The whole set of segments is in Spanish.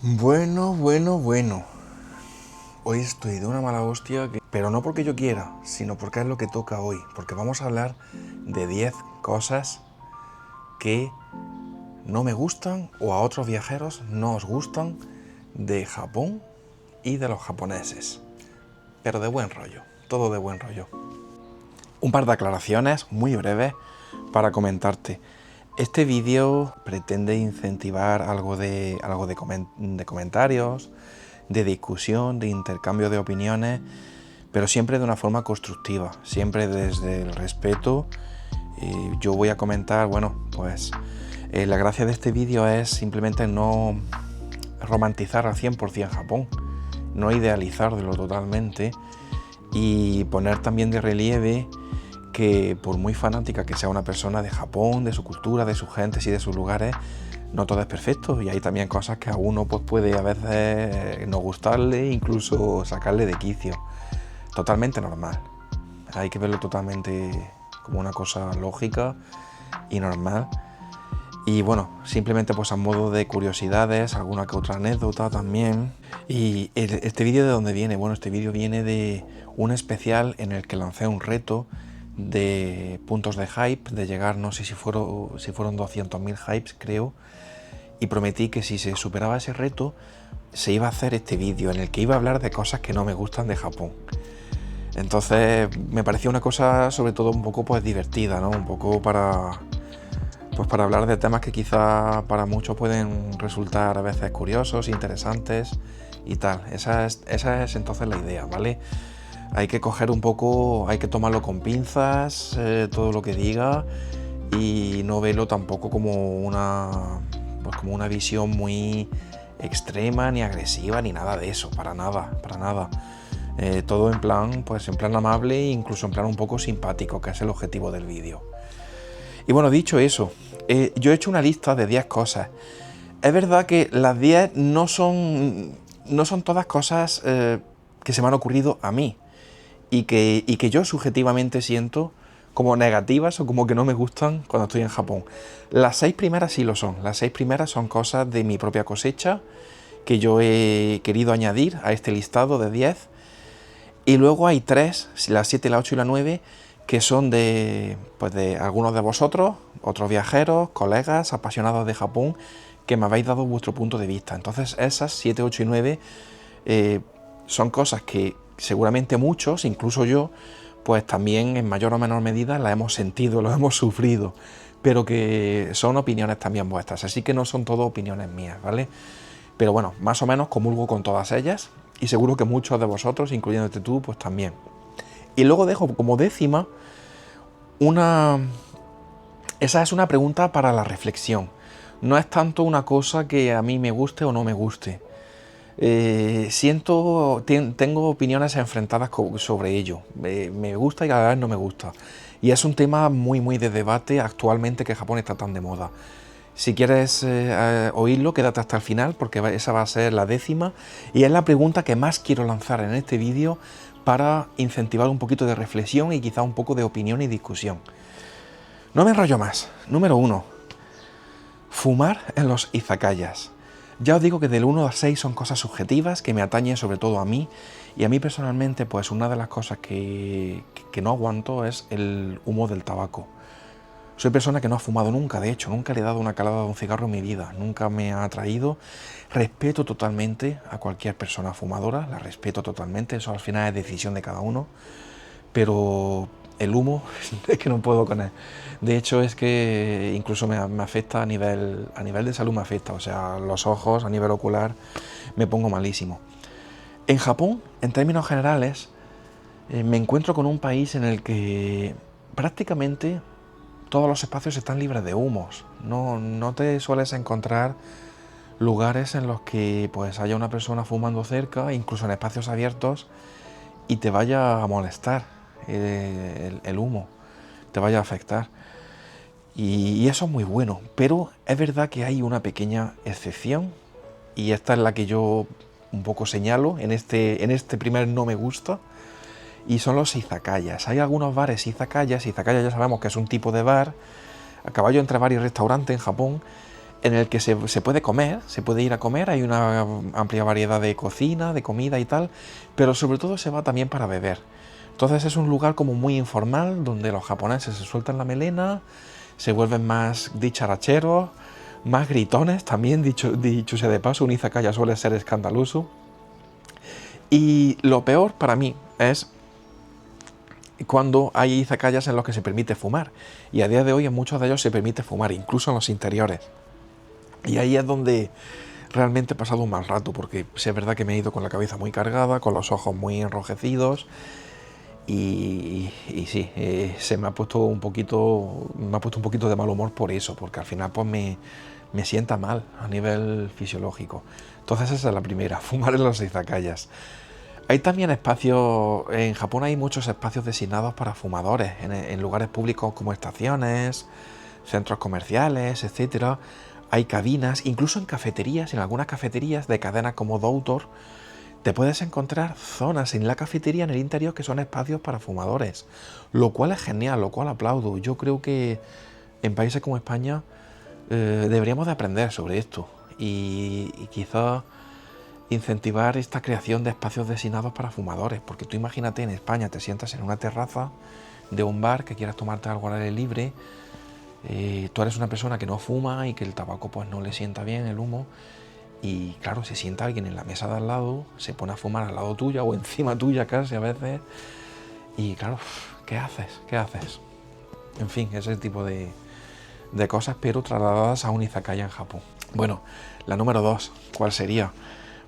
Bueno. Hoy estoy de una mala hostia, pero no porque yo quiera, sino porque es lo que toca hoy. Porque vamos a hablar de 10 cosas que no me gustan o a otros viajeros no os gustan de Japón y de los japoneses. Pero de buen rollo, todo de buen rollo. Un par de aclaraciones muy breves para comentarte. Este vídeo pretende incentivar algo de comentarios, de discusión, de intercambio de opiniones, pero siempre de una forma constructiva, siempre desde el respeto. Yo voy a comentar, la gracia de este vídeo es simplemente no romantizar al 100% Japón, no idealizarlo totalmente y poner también de relieve que por muy fanática que sea una persona de Japón, de su cultura, de sus gentes y de sus lugares, no todo es perfecto y hay también cosas que a uno pues, puede a veces no gustarle, incluso sacarle de quicio. Totalmente normal. Hay que verlo totalmente como una cosa lógica y normal. Y bueno, simplemente pues a modo de curiosidades, alguna que otra anécdota también. Y este vídeo ¿de dónde viene? Bueno, este vídeo viene de un especial en el que lancé un reto de puntos de hype, de llegar, no sé si fueron 200.000 hypes, creo, y prometí que si se superaba ese reto, se iba a hacer este vídeo en el que iba a hablar de cosas que no me gustan de Japón. Entonces me parecía una cosa sobre todo un poco pues divertida, ¿no? Un poco para hablar de temas que quizá para muchos pueden resultar a veces curiosos, interesantes y tal. Esa es entonces la idea, ¿vale? Hay que coger un poco, hay que tomarlo con pinzas, todo lo que diga, y no verlo tampoco como como una visión muy extrema, ni agresiva, ni nada de eso, para nada. Todo en plan amable e incluso en plan un poco simpático, que es el objetivo del vídeo. Y bueno, dicho eso, yo he hecho una lista de 10 cosas. Es verdad que las 10 no son todas cosas que se me han ocurrido a mí y que yo subjetivamente siento como negativas o como que no me gustan cuando estoy en Japón. Las 6 primeras sí lo son. Las 6 primeras son cosas de mi propia cosecha que yo he querido añadir a este listado de 10. Y luego hay 3, la 7, la 8 y la 9, que son de algunos de vosotros, otros viajeros, colegas, apasionados de Japón, que me habéis dado vuestro punto de vista. Entonces esas 7, 8 y 9 son cosas que seguramente muchos, incluso yo, pues también en mayor o menor medida las hemos sentido, lo hemos sufrido, pero que son opiniones también vuestras, así que no son todo opiniones mías, ¿vale? Pero bueno, más o menos comulgo con todas ellas y seguro que muchos de vosotros, incluyéndote tú, pues también. Y luego dejo como décima esa es una pregunta para la reflexión. No es tanto una cosa que a mí me guste o no me guste. Tengo opiniones enfrentadas sobre ello. Me gusta y a la vez no me gusta. Y es un tema muy de debate actualmente que Japón está tan de moda. Si quieres oírlo, quédate hasta el final porque esa va a ser la décima y es la pregunta que más quiero lanzar en este vídeo para incentivar un poquito de reflexión y quizá un poco de opinión y discusión. No me enrollo más. Número 1. Fumar en los izakayas. Ya os digo que del 1 al 6 son cosas subjetivas que me atañen sobre todo a mí y a mí personalmente pues una de las cosas que no aguanto es el humo del tabaco. Soy persona que no ha fumado nunca, de hecho, nunca le he dado una calada de un cigarro en mi vida, nunca me ha atraído. Respeto totalmente a cualquier persona fumadora, la respeto totalmente, eso al final es decisión de cada uno, pero el humo es que no puedo con él. De hecho es que incluso me afecta a nivel de salud, me afecta, o sea, los ojos, a nivel ocular, me pongo malísimo. En Japón, en términos generales, me encuentro con un país en el que prácticamente todos los espacios están libres de humos. No te sueles encontrar lugares en los que pues haya una persona fumando cerca, incluso en espacios abiertos, y te vaya a molestar el humo, te vaya a afectar. Y eso es muy bueno, pero es verdad que hay una pequeña excepción, y esta es la que yo un poco señalo en este primer no me gusta, y son los izakayas. Hay algunos bares izakayas ya sabemos que es un tipo de bar a caballo entre bar y restaurante en Japón, en el que se puede comer, se puede ir a comer, hay una amplia variedad de cocina, de comida y tal, pero sobre todo se va también para beber. Entonces es un lugar como muy informal, donde los japoneses se sueltan la melena, se vuelven más dicharacheros, más gritones, también dicho sea de paso, un izakaya suele ser escandaloso. Y lo peor para mí es cuando hay izakayas en los que se permite fumar, y a día de hoy en muchos de ellos se permite fumar, incluso en los interiores. Y ahí es donde realmente he pasado un mal rato, porque sí es verdad que me he ido con la cabeza muy cargada, con los ojos muy enrojecidos, y sí, se me ha puesto un poquito de mal humor por eso, porque al final pues me sienta mal a nivel fisiológico. Entonces esa es la primera, fumar en los izakayas. Hay también espacios, en Japón hay muchos espacios designados para fumadores, en lugares públicos como estaciones, centros comerciales, etcétera. Hay cabinas, incluso en cafeterías, en algunas cafeterías de cadenas como Doutor, te puedes encontrar zonas en la cafetería en el interior que son espacios para fumadores, lo cual es genial, lo cual aplaudo. Yo creo que en países como España deberíamos de aprender sobre esto y quizá incentivar esta creación de espacios designados para fumadores, porque tú imagínate en España te sientas en una terraza de un bar que quieras tomarte algo al aire libre, tú eres una persona que no fuma y que el tabaco pues no le sienta bien el humo, y claro, se sienta alguien en la mesa de al lado, se pone a fumar al lado tuya o encima tuya casi a veces, y claro, ¿qué haces? ¿Qué haces? En fin, ese tipo de cosas, pero trasladadas a un izakaya en Japón. Bueno, la número 2, ¿cuál sería?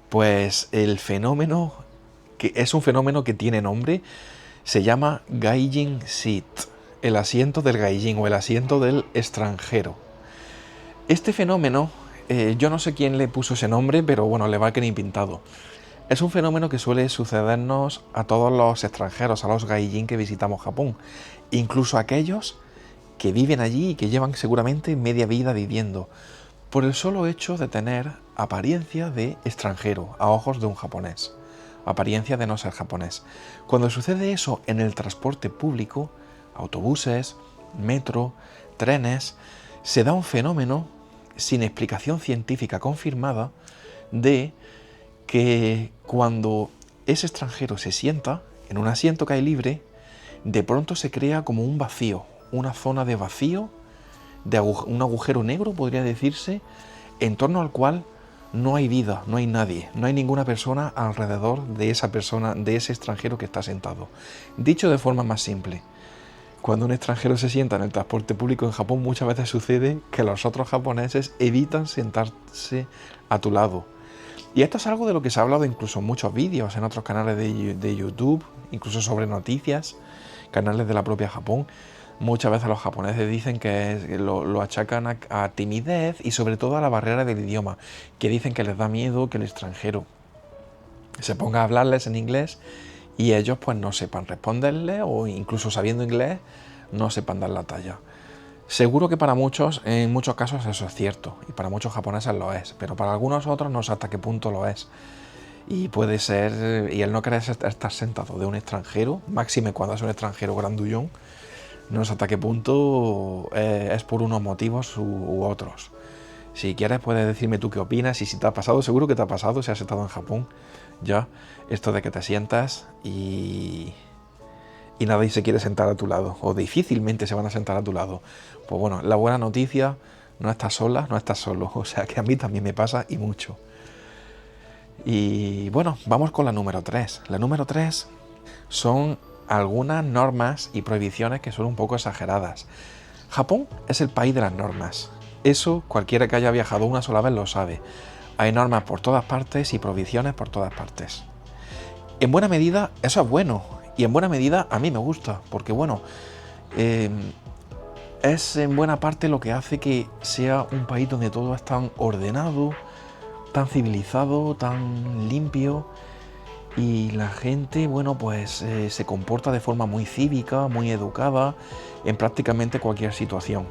Pues el fenómeno, que es un fenómeno que tiene nombre, se llama Gaijin Seat, el asiento del gaijin o el asiento del extranjero. Este fenómeno, yo no sé quién le puso ese nombre, pero bueno, le va que ni pintado. Es un fenómeno que suele sucedernos a todos los extranjeros, a los gaijin que visitamos Japón, incluso a aquellos que viven allí y que llevan seguramente media vida viviendo, por el solo hecho de tener apariencia de extranjero a ojos de un japonés, apariencia de no ser japonés. Cuando sucede eso en el transporte público, autobuses, metro, trenes, se da un fenómeno sin explicación científica confirmada de que cuando ese extranjero se sienta en un asiento que hay libre, de pronto se crea como un vacío, una zona de vacío, un agujero negro, podría decirse, en torno al cual no hay vida, no hay nadie, no hay ninguna persona alrededor de esa persona, de ese extranjero que está sentado. Dicho de forma más simple, cuando un extranjero se sienta en el transporte público en Japón, muchas veces sucede que los otros japoneses evitan sentarse a tu lado. Y esto es algo de lo que se ha hablado incluso en muchos vídeos, en otros canales de YouTube, incluso sobre noticias, canales de la propia Japón. Muchas veces los japoneses dicen que lo achacan a timidez y sobre todo a la barrera del idioma, que dicen que les da miedo que el extranjero se ponga a hablarles en inglés y ellos pues no sepan responderle, o incluso sabiendo inglés no sepan dar la talla. Seguro que para muchos, en muchos casos eso es cierto, y para muchos japoneses lo es, pero para algunos otros no sé hasta qué punto lo es. Y puede ser, y el no querer estar sentado de un extranjero, máxime cuando es un extranjero grandullón, no sé hasta qué punto es por unos motivos u otros. Si quieres puedes decirme tú qué opinas y si te ha pasado, seguro que te ha pasado si has estado en Japón ya, esto de que te sientas y nadie se quiere sentar a tu lado, o difícilmente se van a sentar a tu lado. Pues bueno, la buena noticia, no estás sola, no estás solo, o sea que a mí también me pasa y mucho. Y bueno, vamos con la número 3. La número 3 son algunas normas y prohibiciones que son un poco exageradas. Japón es el país de las normas. Eso cualquiera que haya viajado una sola vez lo sabe. Hay normas por todas partes y prohibiciones por todas partes. En buena medida eso es bueno, y en buena medida a mí me gusta, porque bueno, es en buena parte lo que hace que sea un país donde todo es tan ordenado, tan civilizado, tan limpio, y la gente, bueno, pues se comporta de forma muy cívica, muy educada en prácticamente cualquier situación.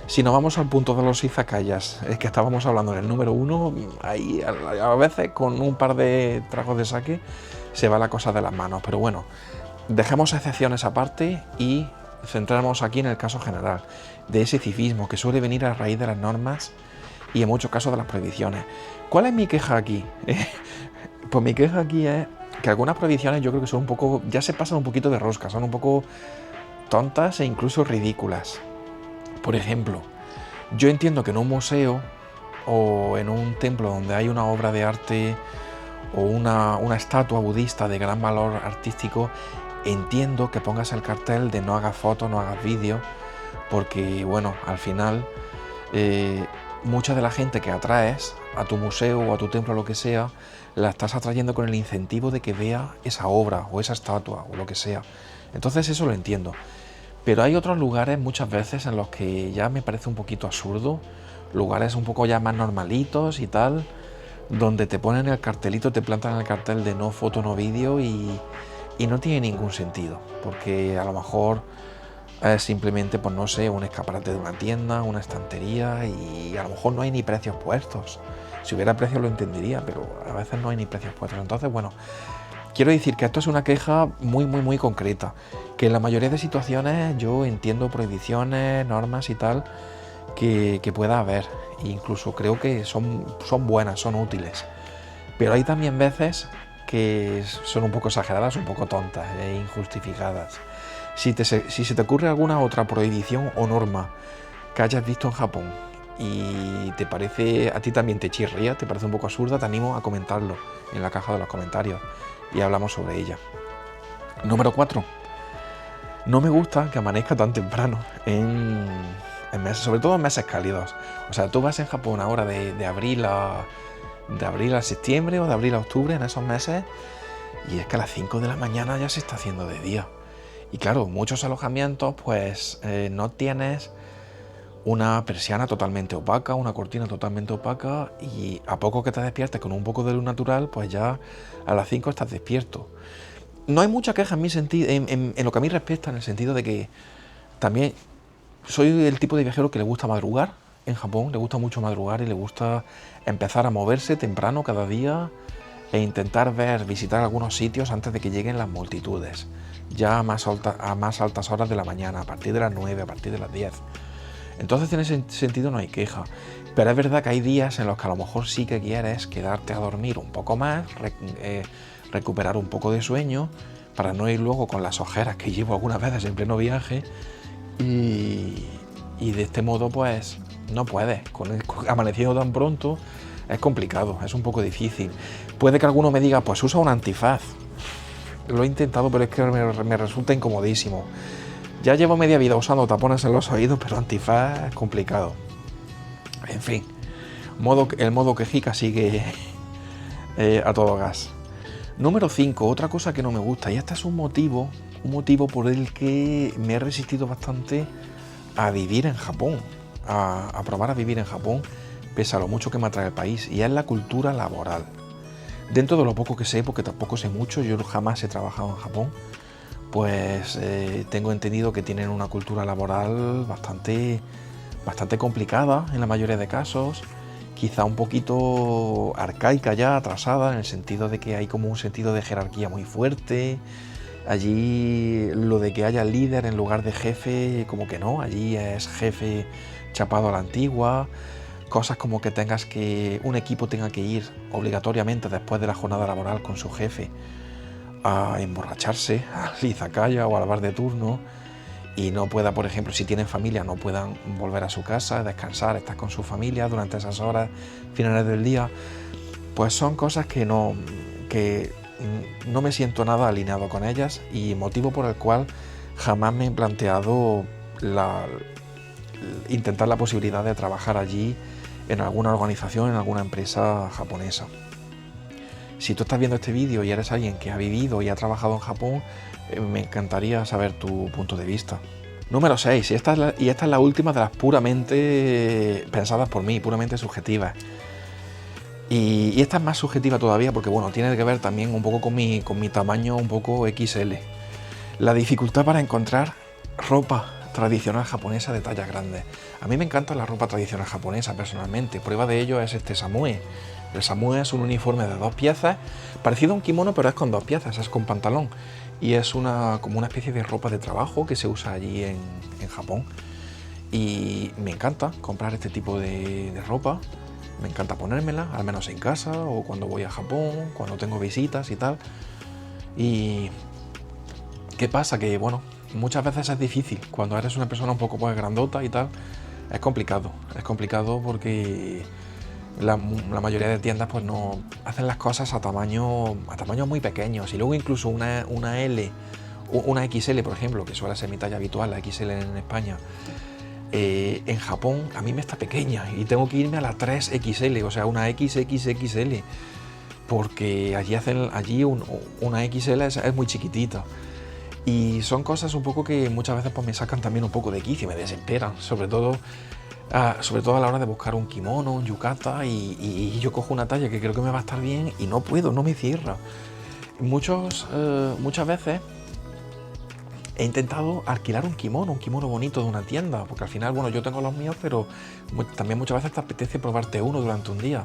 Si nos vamos al punto de los izakayas, que estábamos hablando en el número 1, ahí a veces con un par de tragos de sake se va la cosa de las manos, pero bueno, dejemos excepciones aparte y centramos aquí en el caso general de ese civismo que suele venir a raíz de las normas y en muchos casos de las prohibiciones. ¿Cuál es mi queja aquí? Pues mi queja aquí es que algunas prohibiciones yo creo que son un poco, ya se pasan un poquito de rosca, son un poco tontas e incluso ridículas. Por ejemplo, yo entiendo que en un museo o en un templo donde hay una obra de arte o una estatua budista de gran valor artístico, entiendo que pongas el cartel de no hagas fotos, no hagas vídeos, porque bueno, al final mucha de la gente que atraes a tu museo o a tu templo o lo que sea, la estás atrayendo con el incentivo de que vea esa obra o esa estatua o lo que sea. Entonces eso lo entiendo. Pero hay otros lugares muchas veces en los que ya me parece un poquito absurdo, lugares un poco ya más normalitos y tal, donde te ponen el cartelito, te plantan el cartel de no foto, no vídeo y no tiene ningún sentido, porque a lo mejor es simplemente, pues no sé, un escaparate de una tienda, una estantería y a lo mejor no hay ni precios puestos. Si hubiera precios lo entendería, pero a veces no hay ni precios puestos. Entonces, bueno, quiero decir que esto es una queja muy concreta, que en la mayoría de situaciones yo entiendo prohibiciones, normas y tal que pueda haber, e incluso creo que son buenas, son útiles, pero hay también veces que son un poco exageradas, un poco tontas e injustificadas. Si se te ocurre alguna otra prohibición o norma que hayas visto en Japón y te parece, a ti también te chirría, te parece un poco absurda, te animo a comentarlo en la caja de los comentarios y hablamos sobre ella. Número 4. No me gusta que amanezca tan temprano en meses, sobre todo en meses cálidos. O sea, tú vas en Japón ahora de abril a septiembre o de abril a octubre, en esos meses, y es que a las 5 de la mañana ya se está haciendo de día. Y claro, muchos alojamientos pues no tienes una persiana totalmente opaca, una cortina totalmente opaca, y a poco que te despiertes con un poco de luz natural, pues ya a las 5 estás despierto. No hay mucha queja en mi sentido, en lo que a mí respecta, en el sentido de que también soy el tipo de viajero que le gusta madrugar en Japón, le gusta mucho madrugar y le gusta empezar a moverse temprano cada día e intentar visitar algunos sitios antes de que lleguen las multitudes, ya a más altas horas de la mañana, a partir de las 9, a partir de las 10. Entonces en ese sentido no hay queja, pero es verdad que hay días en los que a lo mejor sí que quieres quedarte a dormir un poco más, recuperar un poco de sueño, para no ir luego con las ojeras que llevo algunas veces en pleno viaje, y de este modo pues no puedes, amaneciendo tan pronto es complicado, es un poco difícil. Puede que alguno me diga, pues usa un antifaz. Lo he intentado, pero es que me resulta incomodísimo. Ya llevo media vida usando tapones en los oídos, pero antifaz es complicado. En fin, el modo quejica sigue a todo gas. Número 5, otra cosa que no me gusta, y este es un motivo por el que me he resistido bastante a vivir en Japón, a probar a vivir en Japón, pese a lo mucho que me atrae el país, y es la cultura laboral. Dentro de lo poco que sé, porque tampoco sé mucho, yo jamás he trabajado en Japón, pues tengo entendido que tienen una cultura laboral bastante complicada en la mayoría de casos, quizá un poquito arcaica ya, atrasada, en el sentido de que hay como un sentido de jerarquía muy fuerte. Allí lo de que haya líder en lugar de jefe, como que no, allí es jefe chapado a la antigua. Cosas como que un equipo tenga que ir obligatoriamente después de la jornada laboral con su jefe a emborracharse al izakaya o al bar de turno, y no pueda, por ejemplo, si tienen familia, no puedan volver a su casa, descansar, estar con su familia durante esas horas finales del día. Pues son cosas que no me siento nada alineado con ellas, y motivo por el cual jamás me he planteado intentar la posibilidad de trabajar allí en alguna organización, en alguna empresa japonesa. Si tú estás viendo este vídeo y eres alguien que ha vivido y ha trabajado en Japón, me encantaría saber tu punto de vista. Número 6, y esta es la última de las puramente pensadas por mí, puramente subjetivas. Y esta es más subjetiva todavía porque, bueno, tiene que ver también un poco con mi tamaño un poco XL. La dificultad para encontrar ropa tradicional japonesa de tallas grandes. A mí me encanta la ropa tradicional japonesa personalmente. Prueba de ello es este samue. El samue es un uniforme de 2 piezas, parecido a un kimono, pero es con 2 piezas, es con pantalón. Y es como una especie de ropa de trabajo que se usa allí en Japón. Y me encanta comprar este tipo de ropa, me encanta ponérmela, al menos en casa o cuando voy a Japón, cuando tengo visitas y tal. Y ¿qué pasa? Que bueno, muchas veces es difícil, cuando eres una persona un poco pues grandota y tal, es complicado porque la mayoría de tiendas pues no hacen las cosas a tamaños muy pequeños, y luego incluso una L, una XL por ejemplo, que suele ser mi talla habitual, la XL en España, en Japón a mí me está pequeña y tengo que irme a la 3XL, o sea, una XXXL, porque allí una XL es muy chiquitita. Y son cosas un poco que muchas veces pues me sacan también un poco de quicio y me desesperan, sobre todo a la hora de buscar un kimono, un yukata, y yo cojo una talla que creo que me va a estar bien y no puedo, no me cierra. Muchas veces he intentado alquilar un kimono bonito de una tienda, porque al final, bueno, yo tengo los míos, pero también muchas veces te apetece probarte uno durante un día.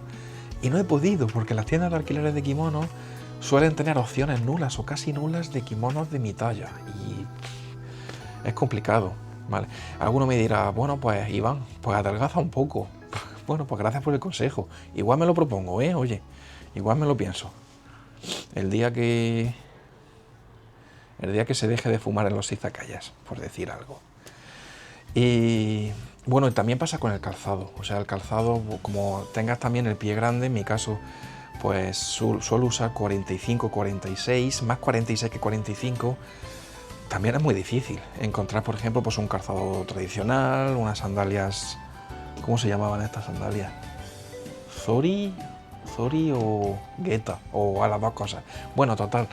Y no he podido, porque las tiendas de alquileres de kimonos suelen tener opciones nulas o casi nulas de kimonos de mi talla. Y es complicado, ¿vale? Alguno me dirá, bueno, pues Iván, pues adelgaza un poco. Bueno, pues gracias por el consejo. Igual me lo propongo, ¿eh? Oye, igual me lo pienso. El día que se deje de fumar en los izakayas, por decir algo. Y bueno, también pasa con el calzado. O sea, el calzado, como tengas también el pie grande, en mi caso, pues suelo usar 45, 46, más 46 que 45. También es muy difícil encontrar, por ejemplo, pues un calzado tradicional, unas sandalias. ¿Cómo se llamaban estas sandalias? Zori o Geta, o a las dos cosas. Bueno, total,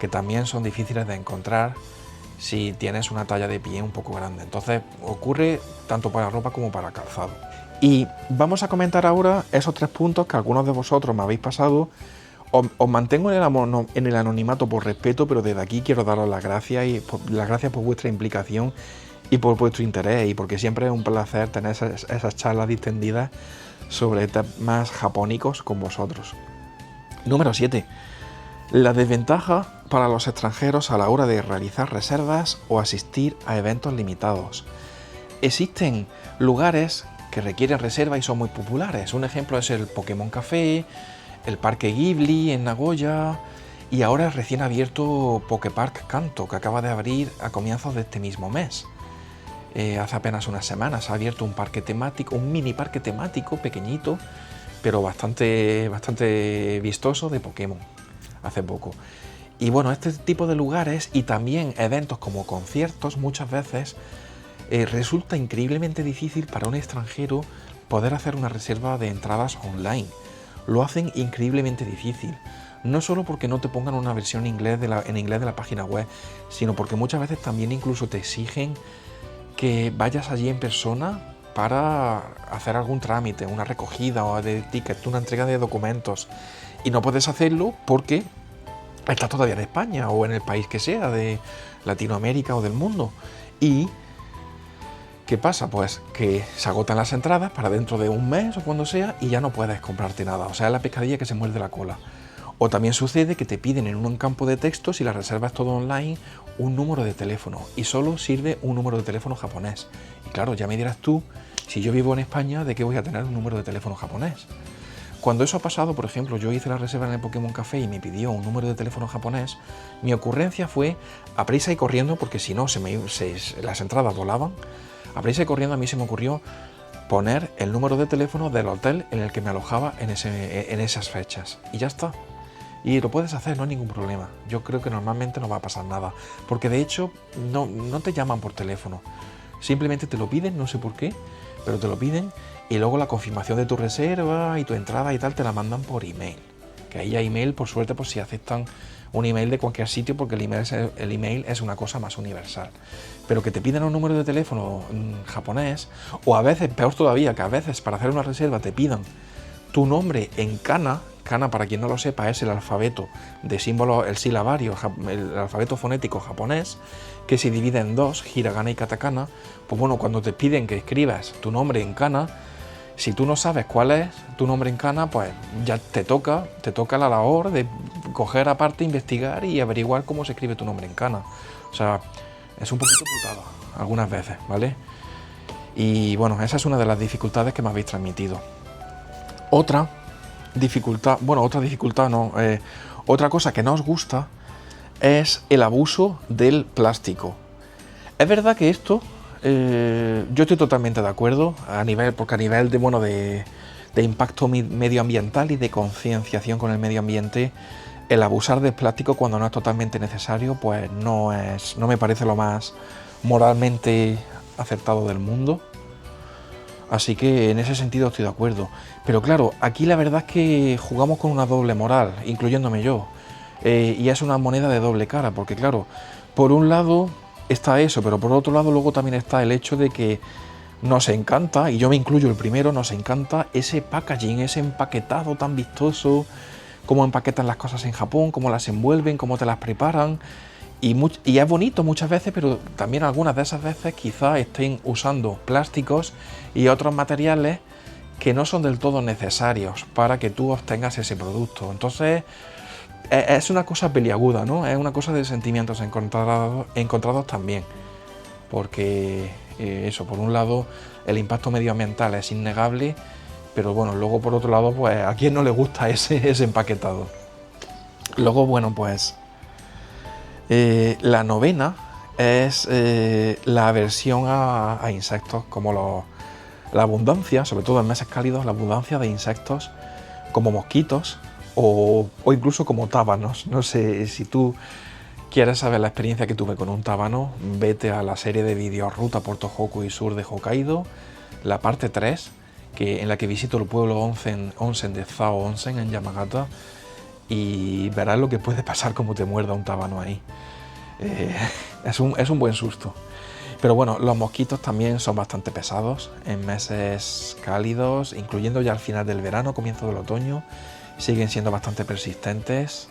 que también son difíciles de encontrar si tienes una talla de pie un poco grande. Entonces ocurre tanto para ropa como para calzado. Y vamos a comentar ahora esos 3 puntos que algunos de vosotros me habéis pasado. Os mantengo en el anonimato por respeto, pero desde aquí quiero daros las gracias por vuestra implicación y por vuestro interés, y porque siempre es un placer tener esas charlas distendidas sobre temas japónicos con vosotros. Número 7. La desventaja para los extranjeros a la hora de realizar reservas o asistir a eventos limitados. Existen lugares que requieren reserva y son muy populares. Un ejemplo es el Pokémon Café, el Parque Ghibli en Nagoya, y ahora el recién abierto Poképark Kanto, que acaba de abrir a comienzos de este mismo mes. Hace apenas unas semanas ha abierto un parque temático, un mini parque temático pequeñito, pero bastante vistoso, de Pokémon, hace poco. Y bueno, este tipo de lugares y también eventos como conciertos muchas veces resulta increíblemente difícil para un extranjero poder hacer una reserva de entradas online. Lo hacen increíblemente difícil. No solo porque no te pongan una versión en inglés de la página web, sino porque muchas veces también incluso te exigen que vayas allí en persona para hacer algún trámite, una recogida o de tickets, una entrega de documentos. Y no puedes hacerlo porque estás todavía en España o en el país que sea, de Latinoamérica o del mundo. Y ¿qué pasa? Pues que se agotan las entradas para dentro de un mes o cuando sea y ya no puedes comprarte nada. O sea, es la pescadilla que se muerde la cola. O también sucede que te piden en un campo de texto, si la reservas todo online, un número de teléfono, y solo sirve un número de teléfono japonés. Y claro, ya me dirás tú, si yo vivo en España, ¿de qué voy a tener un número de teléfono japonés? Cuando eso ha pasado, por ejemplo, yo hice la reserva en el Pokémon Café y me pidió un número de teléfono japonés, mi ocurrencia fue, a prisa y corriendo, porque si no las entradas volaban, a prisa y corriendo a mí se me ocurrió poner el número de teléfono del hotel en el que me alojaba en esas fechas. Y ya está. Y lo puedes hacer, no hay ningún problema. Yo creo que normalmente no va a pasar nada, porque de hecho no te llaman por teléfono. Simplemente te lo piden, no sé por qué, pero te lo piden, y luego la confirmación de tu reserva y tu entrada y tal te la mandan por email. Que ahí hay email, por suerte, pues si aceptan un email de cualquier sitio, porque el email es una cosa más universal. Pero que te pidan un número de teléfono japonés, o a veces, peor todavía, que a veces para hacer una reserva te pidan tu nombre en kana. Kana, para quien no lo sepa, es el alfabeto de símbolos, el silabario, el alfabeto fonético japonés, que se divide en dos, hiragana y katakana. Pues bueno, cuando te piden que escribas tu nombre en kana, si tú no sabes cuál es tu nombre en kana, pues ya te toca la labor de coger aparte, investigar y averiguar cómo se escribe tu nombre en kana. O sea, es un poquito putada algunas veces, ¿vale? Y bueno, esa es una de las dificultades que me habéis transmitido. Otra dificultad no, otra cosa que no os gusta es el abuso del plástico. Es verdad que esto, yo estoy totalmente de acuerdo, porque a nivel de impacto medioambiental y de concienciación con el medio ambiente, el abusar del plástico cuando no es totalmente necesario, pues no me parece lo más moralmente acertado del mundo. Así que en ese sentido estoy de acuerdo. Pero claro, aquí la verdad es que jugamos con una doble moral, incluyéndome yo. Y es una moneda de doble cara, porque claro, por un lado está eso, pero por otro lado luego también está el hecho de que nos encanta, y yo me incluyo el primero, nos encanta ese packaging, ese empaquetado tan vistoso, cómo empaquetan las cosas en Japón, cómo las envuelven, cómo te las preparan. Y es bonito muchas veces, pero también algunas de esas veces quizás estén usando plásticos y otros materiales que no son del todo necesarios para que tú obtengas ese producto. Entonces es una cosa peliaguda, ¿no? Es una cosa de sentimientos encontrados también. Porque eso, por un lado, el impacto medioambiental es innegable, pero bueno, luego por otro lado, pues a quién no le gusta ese empaquetado. Luego, bueno, pues la novena es la aversión a insectos, como la abundancia, sobre todo en meses cálidos, la abundancia de insectos como mosquitos o incluso como tábanos. No sé, si tú quieres saber la experiencia que tuve con un tábano, vete a la serie de vídeos Ruta por Tohoku y Sur de Hokkaido, la parte 3, en la que visito el pueblo onsen de Zao Onsen en Yamagata, y verás lo que puede pasar como te muerda un tábano ahí. Es un buen susto. Pero bueno, los mosquitos también son bastante pesados en meses cálidos, incluyendo ya al final del verano, comienzo del otoño. Siguen siendo bastante persistentes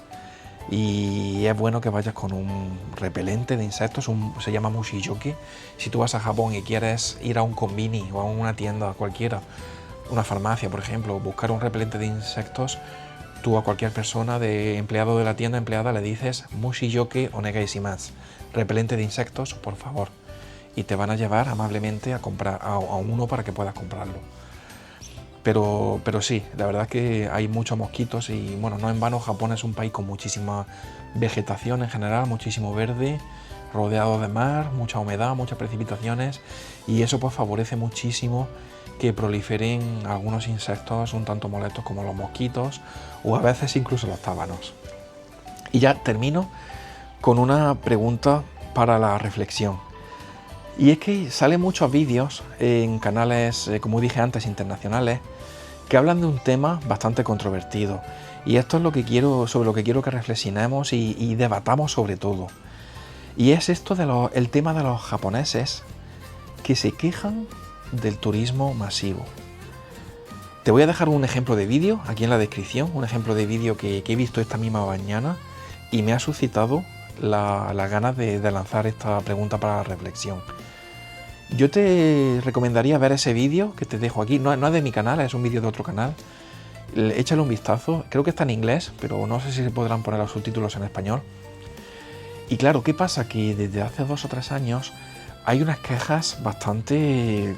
y es bueno que vayas con un repelente de insectos, se llama Mushiyoki. Si tú vas a Japón y quieres ir a un konbini o a una tienda cualquiera, una farmacia por ejemplo, buscar un repelente de insectos, tú a cualquier persona, empleado de la tienda, empleada, le dices Mushiyoki onegai shimasu, repelente de insectos, por favor, y te van a llevar amablemente a comprar a uno para que puedas comprarlo. Pero sí, la verdad es que hay muchos mosquitos y bueno, no en vano Japón es un país con muchísima vegetación en general, muchísimo verde, rodeado de mar, mucha humedad, muchas precipitaciones, y eso pues favorece muchísimo que proliferen algunos insectos un tanto molestos como los mosquitos o a veces incluso los tábanos. Y ya termino con una pregunta para la reflexión. Y es que salen muchos vídeos en canales, como dije antes, internacionales, que hablan de un tema bastante controvertido. Y esto es sobre lo que quiero que reflexionemos y debatamos sobre todo. Y es esto el tema de los japoneses que se quejan del turismo masivo. Te voy a dejar un ejemplo de vídeo aquí en la descripción, un ejemplo de vídeo que he visto esta misma mañana y me ha suscitado las ganas de lanzar esta pregunta para la reflexión. Yo te recomendaría ver ese vídeo que te dejo aquí, no es de mi canal, es un vídeo de otro canal. Échale un vistazo, creo que está en inglés, pero no sé si se podrán poner los subtítulos en español. Y claro, ¿qué pasa? Que desde hace 2 o 3 años hay unas quejas bastante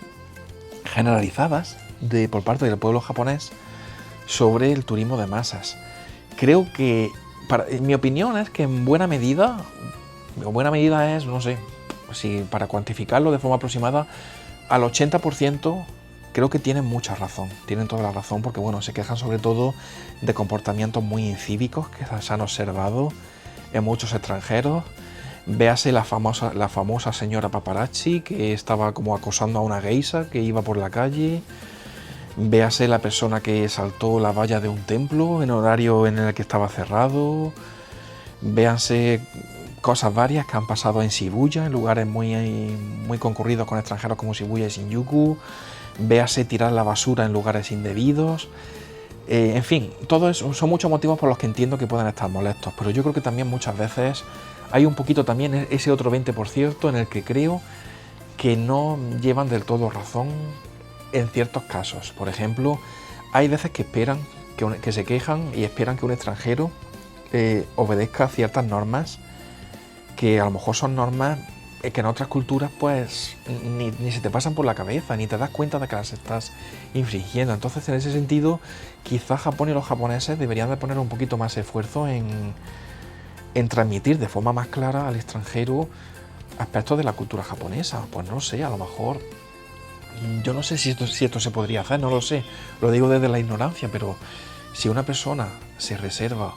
generalizadas por parte del pueblo japonés sobre el turismo de masas. Creo que, en mi opinión, es que en buena medida es, no sé, si para cuantificarlo de forma aproximada, al 80% creo que tienen mucha razón, tienen toda la razón, porque bueno, se quejan sobre todo de comportamientos muy incívicos que se han observado en muchos extranjeros. Véase la famosa señora paparazzi que estaba como acosando a una geisha que iba por la calle. Véase la persona que saltó la valla de un templo en horario en el que estaba cerrado. Véanse cosas varias que han pasado en Shibuya, en lugares muy concurridos con extranjeros como Shibuya y Shinjuku. Véase tirar la basura en lugares indebidos. En fin, todo eso son muchos motivos por los que entiendo que puedan estar molestos, pero yo creo que también muchas veces hay un poquito también ese otro 20% en el que creo que no llevan del todo razón en ciertos casos. Por ejemplo, hay veces que que se quejan y esperan que un extranjero obedezca ciertas normas que a lo mejor son normas que en otras culturas pues ni se te pasan por la cabeza, ni te das cuenta de que las estás infringiendo. Entonces, en ese sentido, quizás Japón y los japoneses deberían de poner un poquito más esfuerzo en transmitir de forma más clara al extranjero aspectos de la cultura japonesa. Pues no sé, a lo mejor, yo no sé si esto se podría hacer, no lo sé, lo digo desde la ignorancia, pero si una persona se reserva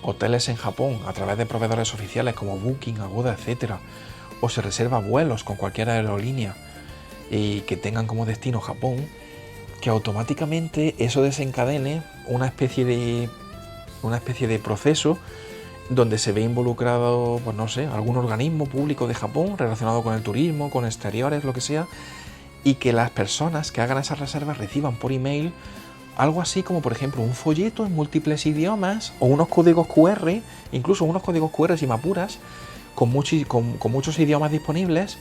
hoteles en Japón a través de proveedores oficiales como Booking, Agoda, etcétera, o se reserva vuelos con cualquier aerolínea y que tengan como destino Japón, que automáticamente eso desencadene una especie de proceso donde se ve involucrado, pues no sé, algún organismo público de Japón relacionado con el turismo, con exteriores, lo que sea, y que las personas que hagan esas reservas reciban por email algo así como, por ejemplo, un folleto en múltiples idiomas o unos códigos QR, incluso unos códigos QR si me apuras, con muchos idiomas disponibles,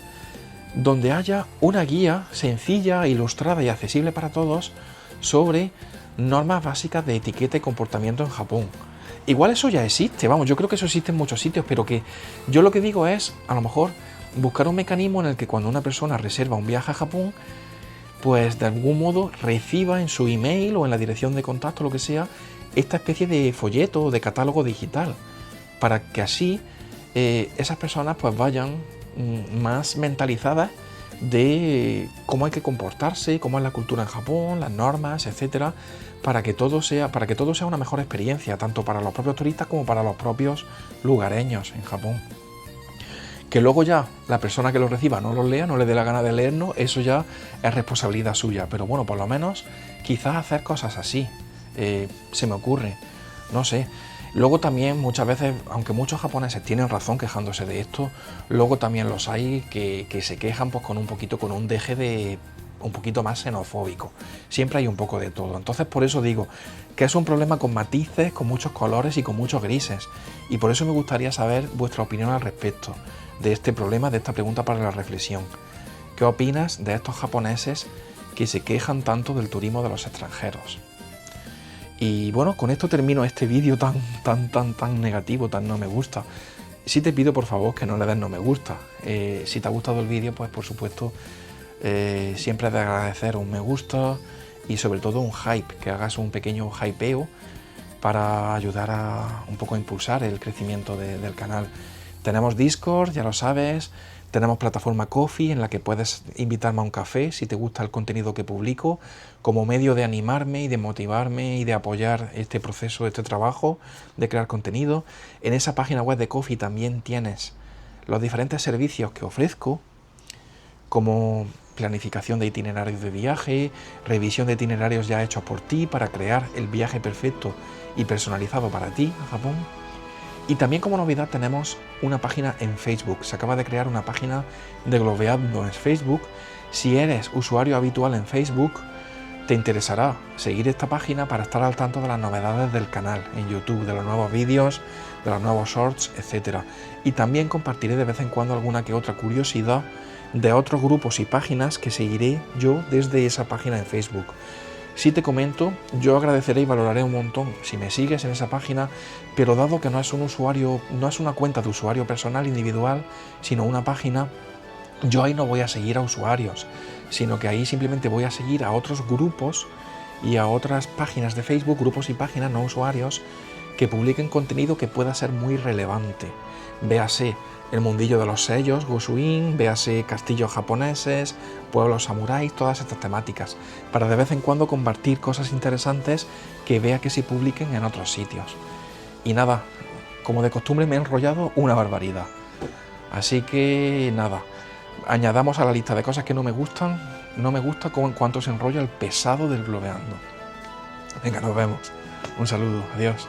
donde haya una guía sencilla, ilustrada y accesible para todos sobre normas básicas de etiqueta y comportamiento en Japón. Igual eso ya existe, vamos, yo creo que eso existe en muchos sitios, pero que yo lo que digo es, a lo mejor, buscar un mecanismo en el que cuando una persona reserva un viaje a Japón, pues de algún modo reciba en su email o en la dirección de contacto, lo que sea, esta especie de folleto o de catálogo digital, para que así esas personas pues vayan más mentalizadas de cómo hay que comportarse, cómo es la cultura en Japón, las normas, etcétera, para que todo sea una mejor experiencia, tanto para los propios turistas como para los propios lugareños en Japón. Que luego ya la persona que lo reciba no los lea, no le dé la gana de leernos, eso ya es responsabilidad suya. Pero bueno, por lo menos quizás hacer cosas así, se me ocurre, no sé. Luego también muchas veces, aunque muchos japoneses tienen razón quejándose de esto, luego también los hay que se quejan pues con un deje de un poquito más xenofóbico. Siempre hay un poco de todo. Entonces por eso digo que es un problema con matices, con muchos colores y con muchos grises. Y por eso me gustaría saber vuestra opinión al respecto de este problema, de esta pregunta para la reflexión. ¿Qué opinas de estos japoneses que se quejan tanto del turismo de los extranjeros? Y bueno, con esto termino este vídeo tan negativo, tan no me gusta. Sí te pido por favor que no le des no me gusta. Si te ha gustado el vídeo, pues por supuesto siempre de agradecer un me gusta y sobre todo un hype, que hagas un pequeño hypeo para ayudar a un poco a impulsar el crecimiento del canal. Tenemos Discord, ya lo sabes, tenemos plataforma Ko-fi en la que puedes invitarme a un café si te gusta el contenido que publico, como medio de animarme y de motivarme y de apoyar este proceso, este trabajo de crear contenido. En esa página web de Ko-fi también tienes los diferentes servicios que ofrezco, como planificación de itinerarios de viaje, revisión de itinerarios ya hechos por ti para crear el viaje perfecto y personalizado para ti a Japón. Y también como novedad tenemos una página en Facebook. Se acaba de crear una página de Globeando en Facebook. Si eres usuario habitual en Facebook, te interesará seguir esta página para estar al tanto de las novedades del canal en YouTube, de los nuevos vídeos, de los nuevos shorts, etc. Y también compartiré de vez en cuando alguna que otra curiosidad de otros grupos y páginas que seguiré yo desde esa página en Facebook. Si te comento, yo agradeceré y valoraré un montón si me sigues en esa página, pero dado que no es una cuenta de usuario personal individual, sino una página, yo ahí no voy a seguir a usuarios, sino que ahí simplemente voy a seguir a otros grupos y a otras páginas de Facebook, grupos y páginas, no usuarios, que publiquen contenido que pueda ser muy relevante. Véase el mundillo de los sellos, Gosuin, véase castillos japoneses, pueblos samuráis, todas estas temáticas, para de vez en cuando compartir cosas interesantes que vea que se publiquen en otros sitios. Y nada, como de costumbre me he enrollado una barbaridad. Así que nada, añadamos a la lista de cosas que no me gustan como en cuanto se enrolla el pesado del Globeando. Venga, nos vemos. Un saludo, adiós.